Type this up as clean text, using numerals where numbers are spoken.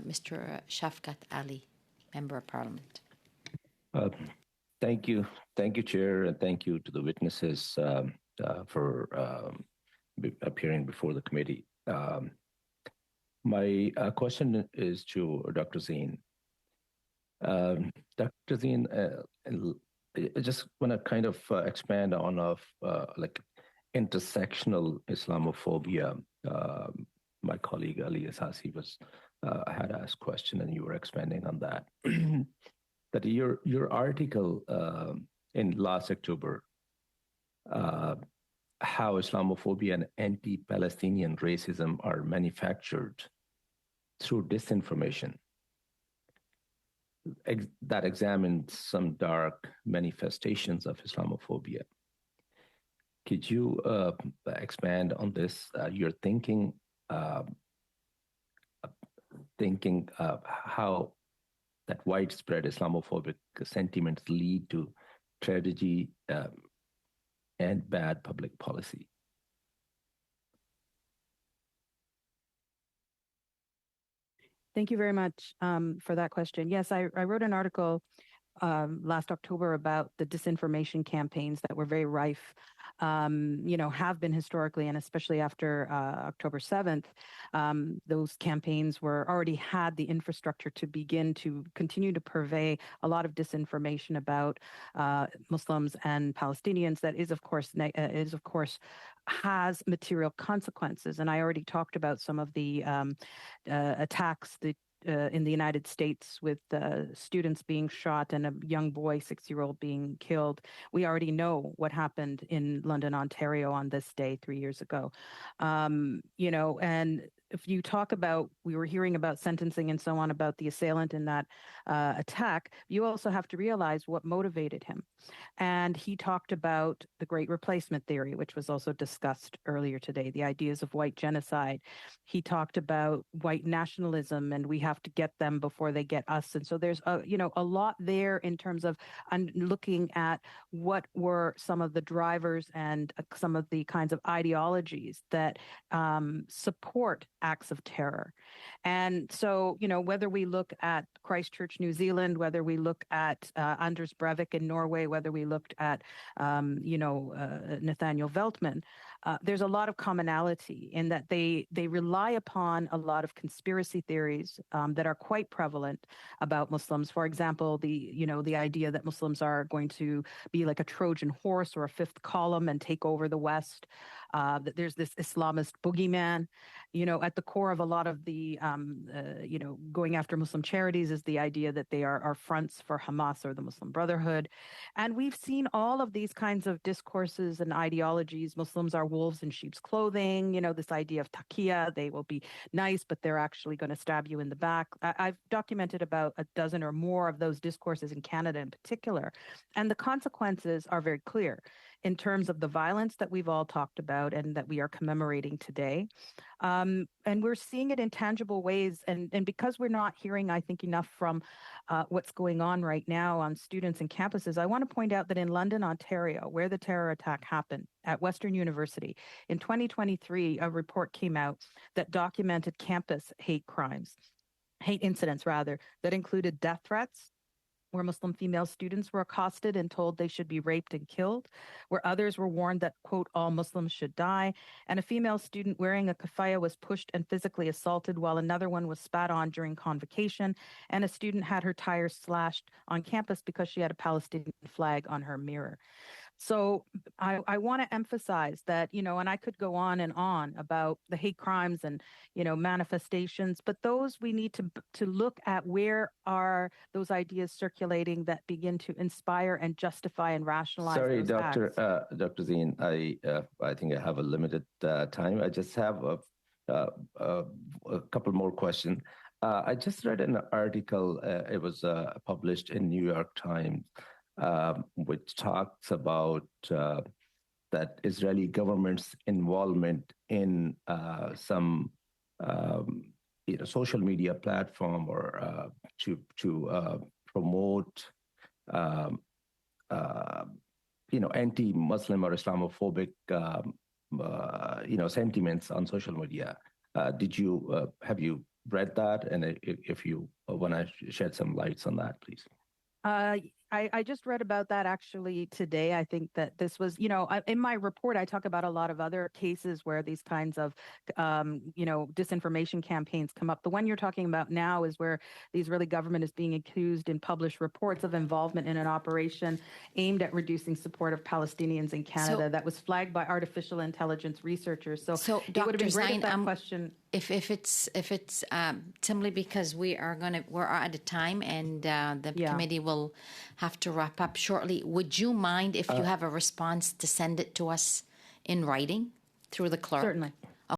Mr. Shafkat Ali, Member of Parliament. Thank you. Thank you, Chair, and thank you to the witnesses for appearing before the committee. My question is to Dr. Zine. Dr. Zine, I just want to kind of expand on like intersectional Islamophobia. My colleague Ali Asasi had asked a question, and you were expanding on that. That your article in last October, how Islamophobia and anti-Palestinian racism are manufactured through disinformation, that examined some dark manifestations of Islamophobia. Could you expand on this? Your thinking how that widespread Islamophobic sentiments lead to tragedy and bad public policy? Thank you very much for that question. Yes, I wrote an article last October about the disinformation campaigns that were very rife, have been historically, and especially after October 7th. Those campaigns already had the infrastructure to begin to continue to purvey a lot of disinformation about Muslims and Palestinians. That is, of course, has material consequences. And I already talked about some of the attacks in the United States with students being shot and a young boy, 6-year-old, being killed. We already know what happened in London, Ontario on this day 3 years ago. And if you talk about, we were hearing about sentencing and so on about the assailant in that attack, you also have to realize what motivated him. And he talked about the Great Replacement theory, which was also discussed earlier today, the ideas of white genocide. He talked about white nationalism, and we have to get them before they get us. And so there's a lot there in terms of looking at what were some of the drivers and some of the kinds of ideologies that support acts of terror. And so, whether we look at Christchurch, New Zealand, whether we look at Anders Breivik in Norway, whether we looked at, Nathaniel Veltman, there's a lot of commonality in that they rely upon a lot of conspiracy theories that are quite prevalent about Muslims. For example, the idea that Muslims are going to be like a Trojan horse or a fifth column and take over the West. That there's this Islamist boogeyman. At the core of a lot of the, going after Muslim charities is the idea that they are fronts for Hamas or the Muslim Brotherhood. And we've seen all of these kinds of discourses and ideologies. Muslims are wolves in sheep's clothing, this idea of taqiyya, they will be nice, but they're actually going to stab you in the back. I've documented about a dozen or more of those discourses in Canada in particular. And the consequences are very clear in terms of the violence that we've all talked about and that we are commemorating today. And we're seeing it in tangible ways. And because we're not hearing, I think, enough from what's going on right now on students and campuses, I want to point out that in London, Ontario, where the terror attack happened at Western University, in 2023, a report came out that documented campus hate incidents, that included death threats, where Muslim female students were accosted and told they should be raped and killed, where others were warned that, quote, all Muslims should die, and a female student wearing a kafaya was pushed and physically assaulted while another one was spat on during convocation, and a student had her tires slashed on campus because she had a Palestinian flag on her mirror. So I want to emphasize that, and I could go on and on about the hate crimes and, manifestations, but those we need to look at where are those ideas circulating that begin to inspire and justify and rationalize. Sorry, those Dr. acts. Dr. Zine, I think I have a limited time. I just have a couple more questions. I just read an article. It was published in New York Times. Which talks about that Israeli government's involvement in some social media platform or to promote anti-Muslim or Islamophobic sentiments on social media. Have you read that, and if you want to shed some lights on that, please. I just read about that actually today. I think that this was, in my report, I talk about a lot of other cases where these kinds of, disinformation campaigns come up. The one you're talking about now is where the Israeli government is being accused in published reports of involvement in an operation aimed at reducing support of Palestinians in Canada that was flagged by artificial intelligence researchers. So it would have been great if that question. If it's simply because we're at a time and the committee will have to wrap up shortly. Would you mind if you have a response to send it to us in writing through the clerk? Certainly.